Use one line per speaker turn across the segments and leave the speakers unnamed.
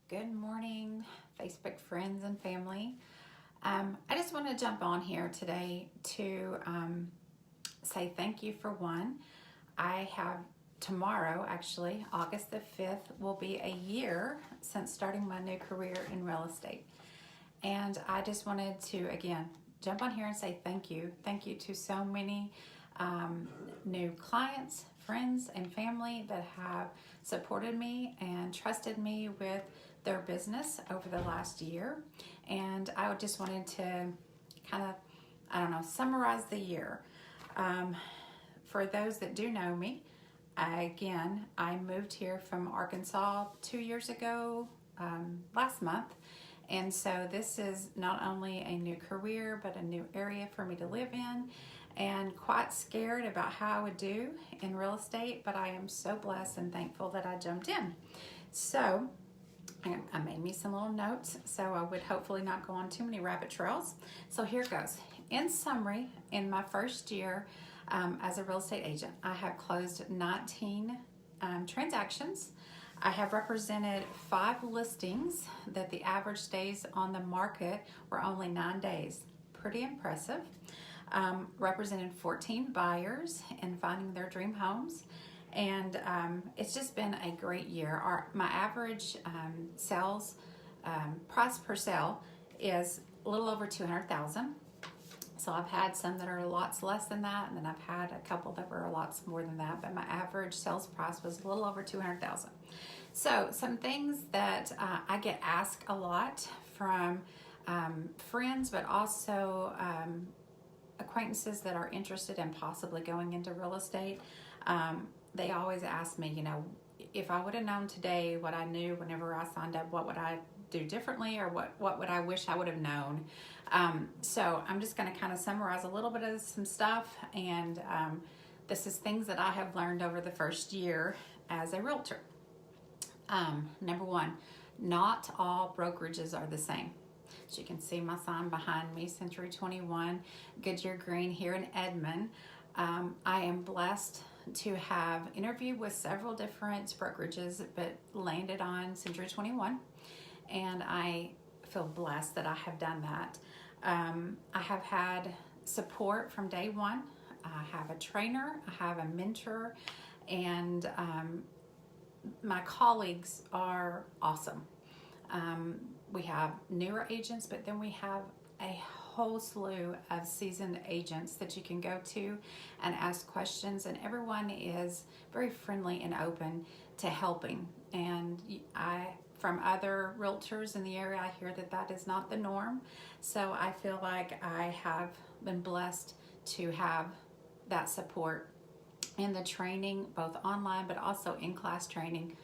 Good morning, Facebook friends and family. I just want to jump on here today to say thank you for one. I have tomorrow, actually, August the 5th, will be a year since starting my new career in real estate. And I just wanted to, again, jump on here and say thank you. Thank you to so many new clients, friends, and family that have supported me and trusted me with their business over the last year. And I just wanted to kind of, summarize the year. For those that do know me, I moved here from Arkansas 2 years ago, last month. And so this is not only a new career, but a new area for me to live in, and quite scared about how I would do in real estate, but I am so blessed and thankful that I jumped in. So I made me some little notes so I would hopefully not go on too many rabbit trails. So here goes. In summary, in my first year as a real estate agent, I have closed 19 transactions. I have represented 5 listings that the average days on the market were only 9 days. Pretty impressive. Represented 14 buyers in finding their dream homes. And it's just been a great year. My average sales price per sale is a little over $200,000. So I've had some that are lots less than that, and then I've had a couple that were lots more than that. But my average sales price was a little over $200,000. So some things that I get asked a lot from friends, but also acquaintances that are interested in possibly going into real estate. They always ask me, if I would have known today what I knew whenever I signed up, what would I do differently, or what would I wish I would have known? So I'm just going to kind of summarize a little bit of some stuff, and this is things that I have learned over the first year as a realtor. Number one, not all brokerages are the same. So you can see my sign behind me, Century 21, Goodyear Green here in Edmond. I am blessed to have interviewed with several different brokerages, but landed on Century 21, and I feel blessed that I have done that. I have had support from day one. I have a trainer, I have a mentor, and my colleagues are awesome. We have newer agents, but then we have a whole slew of seasoned agents that you can go to and ask questions, and everyone is very friendly and open to helping. And from other realtors in the area, I hear that is not the norm. So I feel like I have been blessed to have that support in the training, both online but also in-class training,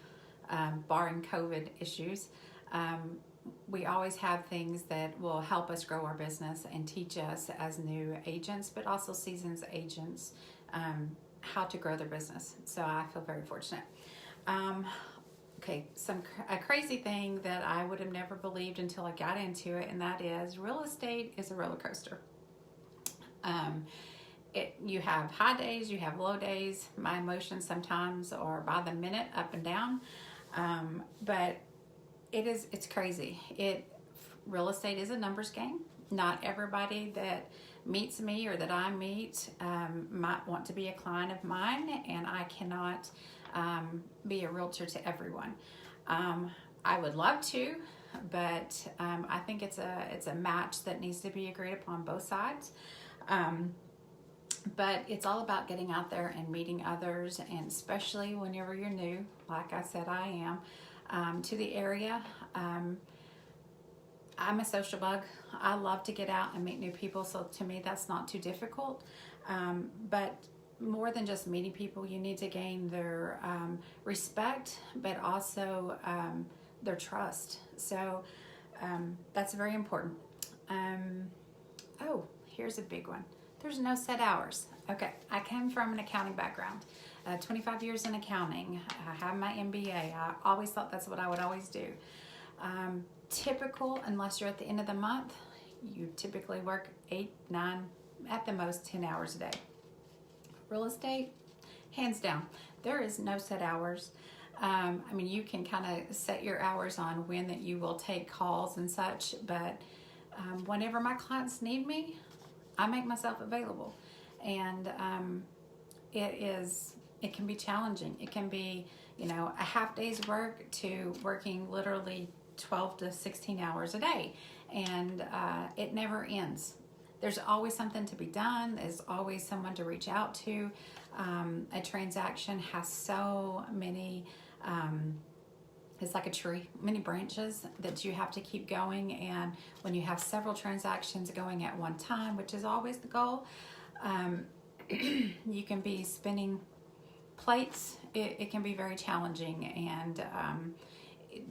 barring COVID issues. We always have things that will help us grow our business and teach us as new agents, but also seasoned agents, how to grow their business. So I feel very fortunate. A crazy thing that I would have never believed until I got into it, and that is real estate is a roller coaster. You have high days, you have low days. My emotions sometimes are by the minute, up and down, but it's crazy. Real estate is a numbers game. Not everybody that meets me or that I meet might want to be a client of mine, and I cannot be a realtor to everyone. I would love to, but I think it's a match that needs to be agreed upon both sides. But it's all about getting out there and meeting others, and especially whenever you're new, like I said I am, to the area. I'm a social bug. I love to get out and meet new people, so to me that's not too difficult. But more than just meeting people, you need to gain their respect, but also their trust. So that's very important. Here's a big one. There's no set hours. Okay, I come from an accounting background, 25 years in accounting. I have my MBA. I always thought that's what I would always do. Typical, unless you're at the end of the month, you typically work 8, 9, at the most 10 hours a day. Real estate, hands down, there is no set hours. I mean, you can kind of set your hours on when that you will take calls and such, but whenever my clients need me, I make myself available. And it can be challenging. It can be, a half day's work to working literally 12 to 16 hours a day. And it never ends. There's always something to be done. There's always someone to reach out to. A transaction has so many, it's like a tree, many branches that you have to keep going. And when you have several transactions going at one time, which is always the goal, you can be spinning plates. It can be very challenging, and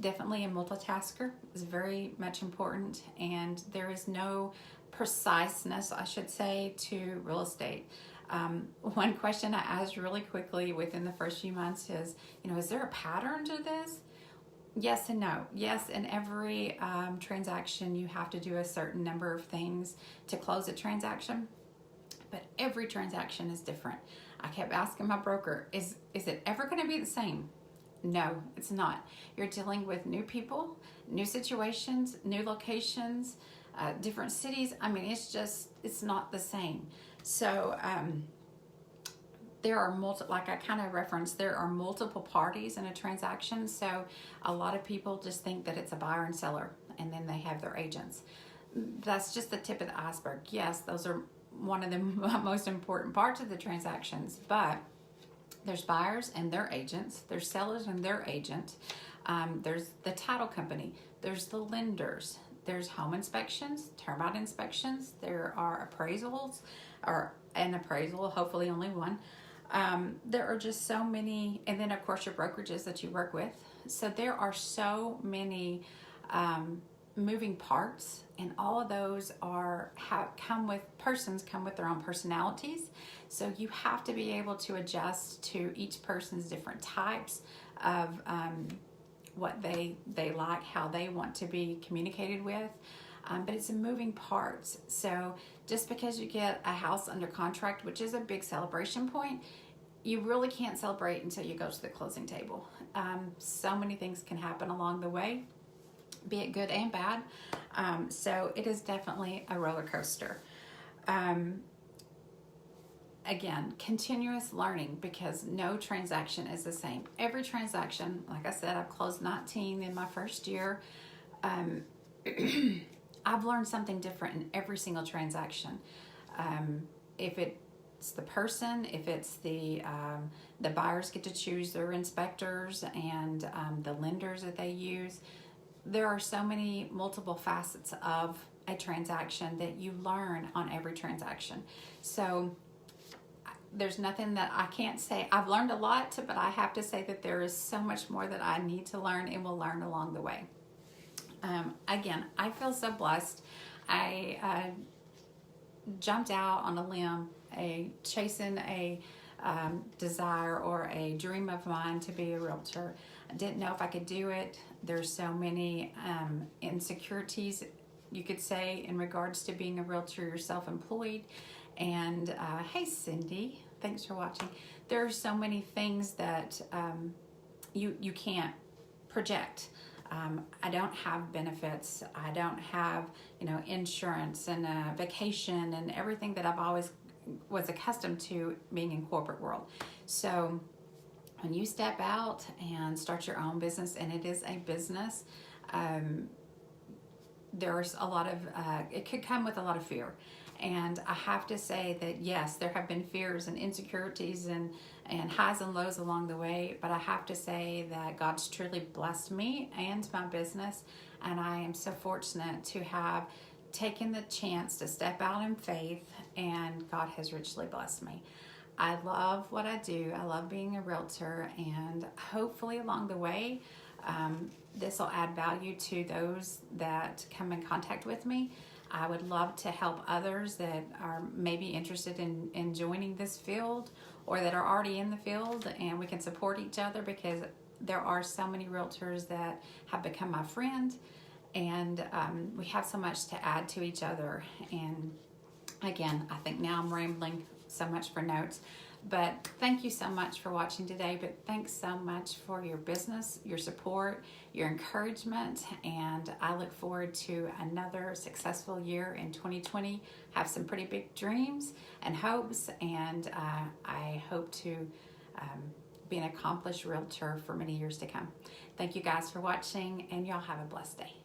definitely a multitasker is very much important, and there is no preciseness, I should say, to real estate. One question I asked really quickly within the first few months is there a pattern to this? Yes and no. Yes, in every transaction, you have to do a certain number of things to close a transaction, but every transaction is different. I kept asking my broker, is it ever going to be the same? No, it's not. You're dealing with new people, new situations, new locations, different cities. I mean, it's not the same. So there are like I kind of referenced, there are multiple parties in a transaction. So a lot of people just think that it's a buyer and seller, and then they have their agents. That's just the tip of the iceberg. Yes, those are one of the most important parts of the transactions, but there's buyers and their agents, there's sellers and their agent, there's the title company, there's the lenders, there's home inspections, termite inspections, there are appraisals, or an appraisal, hopefully only one. There are just so many, and then of course your brokerages that you work with. So there are so many moving parts, and all of those come with their own personalities. So you have to be able to adjust to each person's different types of what they like, how they want to be communicated with. But it's a moving parts. So just because you get a house under contract, which is a big celebration point, you really can't celebrate until you go to the closing table. So many things can happen along the way, be it good and bad. So it is definitely a roller coaster. Again, continuous learning, because no transaction is the same. Every transaction, like I said, I've closed 19 in my first year. I've learned something different in every single transaction. If it's the person, if it's the buyers get to choose their inspectors, and the lenders that they use. There are so many multiple facets of a transaction that you learn on every transaction. So there's nothing that I can't say. I've learned a lot, but I have to say that there is so much more that I need to learn and will learn along the way. Again, I feel so blessed. I jumped out on a limb, chasing a desire or a dream of mine to be a realtor. I didn't know if I could do it. There's so many insecurities, you could say, in regards to being a realtor. You're self-employed. And hey, Cindy, thanks for watching. There are so many things that you can't project. I don't have benefits. I don't have, insurance and vacation and everything that I've always was accustomed to being in corporate world. So when you step out and start your own business, and it is a business, there's a lot of, it could come with a lot of fear. And I have to say that, yes, there have been fears and insecurities and highs and lows along the way, but I have to say that God's truly blessed me and my business, and I am so fortunate to have taken the chance to step out in faith, and God has richly blessed me. I love what I do. I love being a realtor, and hopefully along the way, this will add value to those that come in contact with me. I would love to help others that are maybe interested in joining this field, or that are already in the field, and we can support each other, because there are so many realtors that have become my friend, and we have so much to add to each other. And again, I think now I'm rambling so much for notes, But thank you so much for watching today. But thanks so much for your business, your support, your encouragement. And I look forward to another successful year in 2020. Have some pretty big dreams and hopes. And I hope to be an accomplished realtor for many years to come. Thank you guys for watching, and y'all have a blessed day.